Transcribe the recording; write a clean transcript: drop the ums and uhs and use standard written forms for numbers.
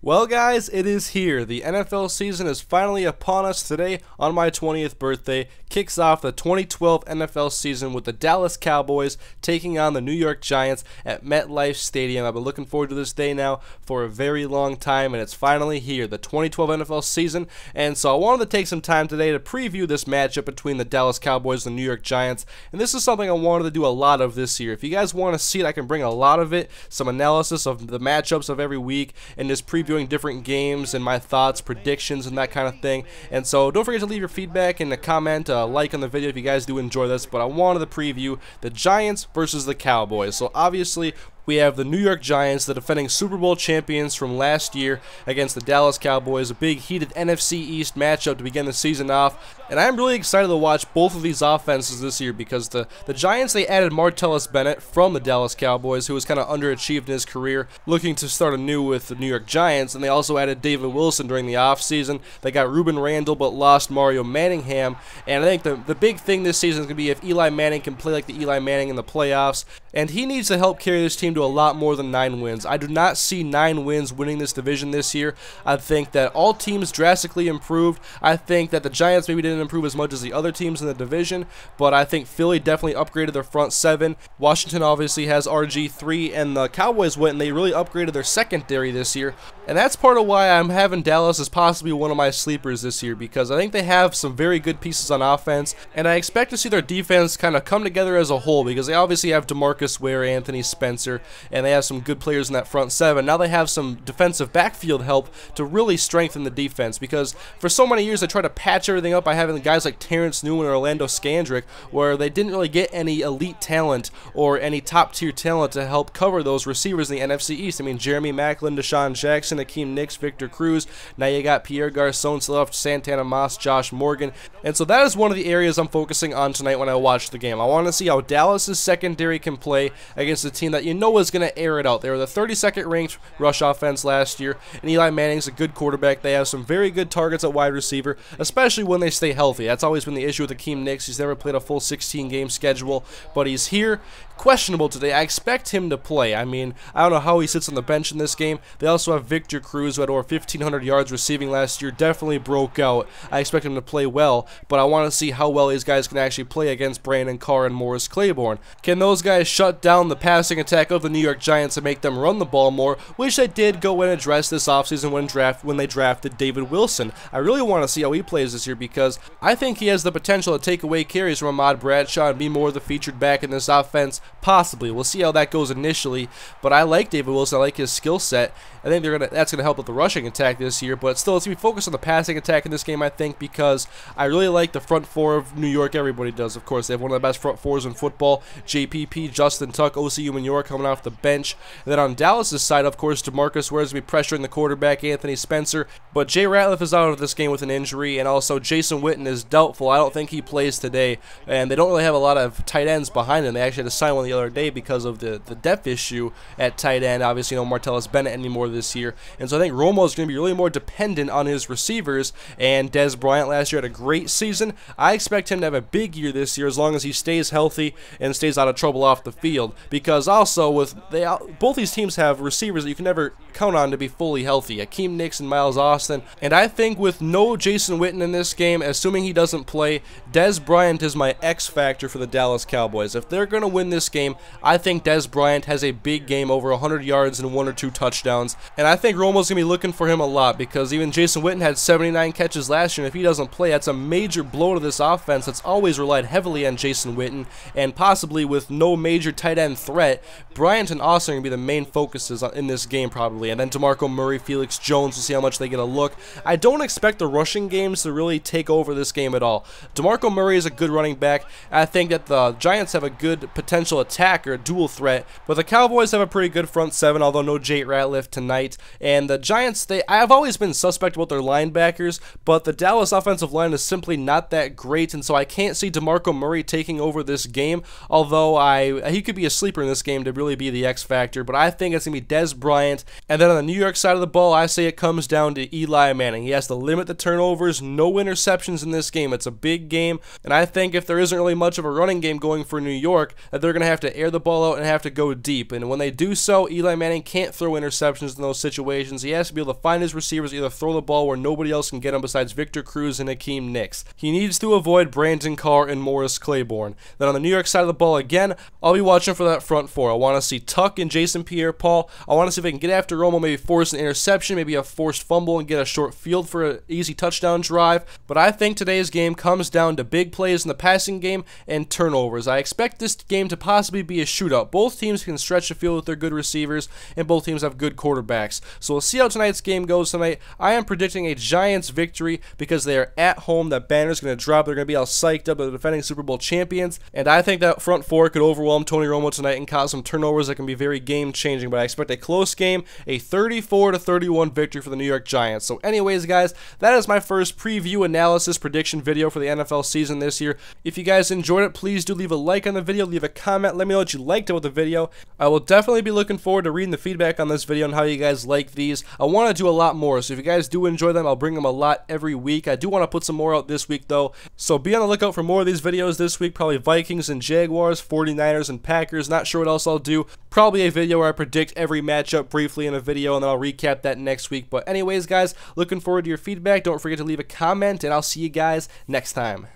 Well guys, it is here. The NFL season is finally upon us. Today, on my 20th birthday, kicks off the 2012 NFL season with the Dallas Cowboys taking on the New York Giants at MetLife Stadium. I've been looking forward to this day now for a very long time, and it's finally here, the 2012 NFL season. And so I wanted to take some time today to preview this matchup between the Dallas Cowboys and the New York Giants. And this is something I wanted to do a lot of this year. If you guys want to see it, I can bring a lot of it, some analysis of the matchups of every week, and just previewing different games and my thoughts, predictions, and that kind of thing. And so don't forget to leave your feedback and a comment, like on the video if you guys do enjoy this. But I wanted to preview the Giants versus the Cowboys. So obviously we have the New York Giants, the defending Super Bowl champions from last year, against the Dallas Cowboys, a big heated NFC East matchup to begin the season off. And I'm really excited to watch both of these offenses this year because the Giants, they added Martellus Bennett from the Dallas Cowboys, who was kind of underachieved in his career, looking to start anew with the New York Giants. And they also added David Wilson during the offseason. They got Reuben Randall but lost Mario Manningham. And I think the big thing this season is going to be if Eli Manning can play like the Eli Manning in the playoffs. And he needs to help carry this team to a lot more than 9 wins. I do not see 9 wins winning this division this year. I think that all teams drastically improved. I think that the Giants maybe didn't improve as much as the other teams in the division, but I think Philly definitely upgraded their front 7. Washington obviously has RG3, and the Cowboys went and they really upgraded their secondary this year. And that's part of why I'm having Dallas as possibly one of my sleepers this year, because I think they have some very good pieces on offense, and I expect to see their defense kind of come together as a whole, because they obviously have DeMarcus Ware, Anthony Spencer, and they have some good players in that front 7. Now they have some defensive backfield help to really strengthen the defense, because for so many years they tried to patch everything up by having guys like Terrence Newman or Orlando Scandrick, where they didn't really get any elite talent or any top-tier talent to help cover those receivers in the NFC East. I mean, Jeremy Maclin, Deshaun Jackson, Akeem Nicks, Victor Cruz. Now you got Pierre Garçon, still have Santana Moss, Josh Morgan. And so that is one of the areas I'm focusing on tonight when I watch the game. I want to see how Dallas's secondary can play against a team that you know is going to air it out. They were the 32nd ranked rush offense last year, and Eli Manning's a good quarterback. They have some very good targets at wide receiver, especially when they stay healthy. That's always been the issue with Akeem Nicks. He's never played a full 16-game schedule, but he's here. Questionable today. I expect him to play. I mean, I don't know how he sits on the bench in this game. They also have Victor Cruz, who had over 1,500 yards receiving last year, definitely broke out. I expect him to play well, but I want to see how well these guys can actually play against Brandon Carr and Morris Claiborne. Can those guys shut down the passing attack of the New York Giants and make them run the ball more, which they did go and address this offseason when they drafted David Wilson. I really want to see how he plays this year, because I think he has the potential to take away carries from Ahmad Bradshaw and be more of the featured back in this offense. Possibly. We'll see how that goes initially, but I like David Wilson. I like his skill set. I think that's going to help with the rushing attack this year, but still, it's going to be focused on the passing attack in this game, I think, because I really like the front 4 of New York. Everybody does, of course. They have one of the best front 4s in football. JPP, Justin Tuck, OCU Manure coming off the bench. And then on Dallas's side, of course, DeMarcus Ware is going to be pressuring the quarterback, Anthony Spencer, but Jay Ratliff is out of this game with an injury, and also Jason Witten is doubtful. I don't think he plays today, and they don't really have a lot of tight ends behind him. They actually had to sign one the other day because of the depth issue at tight end. Obviously, no Martellus Bennett anymore this year, and so I think Romo is going to be really more dependent on his receivers. And Dez Bryant last year had a great season. I expect him to have a big year this year as long as he stays healthy and stays out of trouble off the field, because also both these teams have receivers that you can never count on to be fully healthy, Akeem Nicks and Miles Austin. And I think with no Jason Witten in this game, assuming he doesn't play, Dez Bryant is my X factor for the Dallas Cowboys. If they're going to win this game, I think Dez Bryant has a big game, over 100 yards and 1 or 2 touchdowns. And I think Romo's going to be looking for him a lot, because even Jason Witten had 79 catches last year, and if he doesn't play, that's a major blow to this offense that's always relied heavily on Jason Witten. And possibly with no major tight end threat, Bryant and Austin are going to be the main focuses in this game probably. And then DeMarco Murray, Felix Jones, we'll see how much they get a look. I don't expect the rushing games to really take over this game at all. DeMarco Murray is a good running back. I think that the Giants have a good potential attack or a dual threat, but the Cowboys have a pretty good front 7, although no Jay Ratliff tonight. And the Giants, I have always been suspect about their linebackers, but the Dallas offensive line is simply not that great, and so I can't see DeMarco Murray taking over this game, although he could be a sleeper in this game to really be the X factor. But I think it's going to be Dez Bryant. And then on the New York side of the ball, I say it comes down to Eli Manning. He has to limit the turnovers, no interceptions in this game. It's a big game, and I think if there isn't really much of a running game going for New York, that they're going to have to air the ball out and have to go deep. And when they do so, Eli Manning can't throw interceptions in those situations. situations. He has to be able to find his receivers, either throw the ball where nobody else can get him besides Victor Cruz and Hakeem Nicks. He needs to avoid Brandon Carr and Morris Claiborne. Then on the New York side of the ball again, I'll be watching for that front four. I want to see Tuck and Jason Pierre-Paul. I want to see if I can get after Romo, maybe force an interception, maybe a forced fumble and get a short field for an easy touchdown drive. But I think today's game comes down to big plays in the passing game and turnovers. I expect this game to possibly be a shootout. Both teams can stretch the field with their good receivers, and both teams have good quarterbacks. So we'll see how tonight's game goes tonight. I am predicting a Giants victory because they are at home. That banner's going to drop. They're going to be all psyched up. They're defending Super Bowl champions. And I think that front four could overwhelm Tony Romo tonight and cause some turnovers that can be very game-changing. But I expect a close game, a 34-31 victory for the New York Giants. So anyways, guys, that is my first preview analysis prediction video for the NFL season this year. If you guys enjoyed it, please do leave a like on the video, leave a comment, let me know what you liked about the video. I will definitely be looking forward to reading the feedback on this video and how you guys like these. I want to do a lot more, so if you guys do enjoy them, I'll bring them a lot every week. I do want to put some more out this week though, so be on the lookout for more of these videos this week. Probably Vikings and Jaguars, 49ers and Packers. Not sure what else I'll do. Probably a video where I predict every matchup briefly in a video, and then I'll recap that next week. But anyways, guys, looking forward to your feedback. Don't forget to leave a comment, and I'll see you guys next time.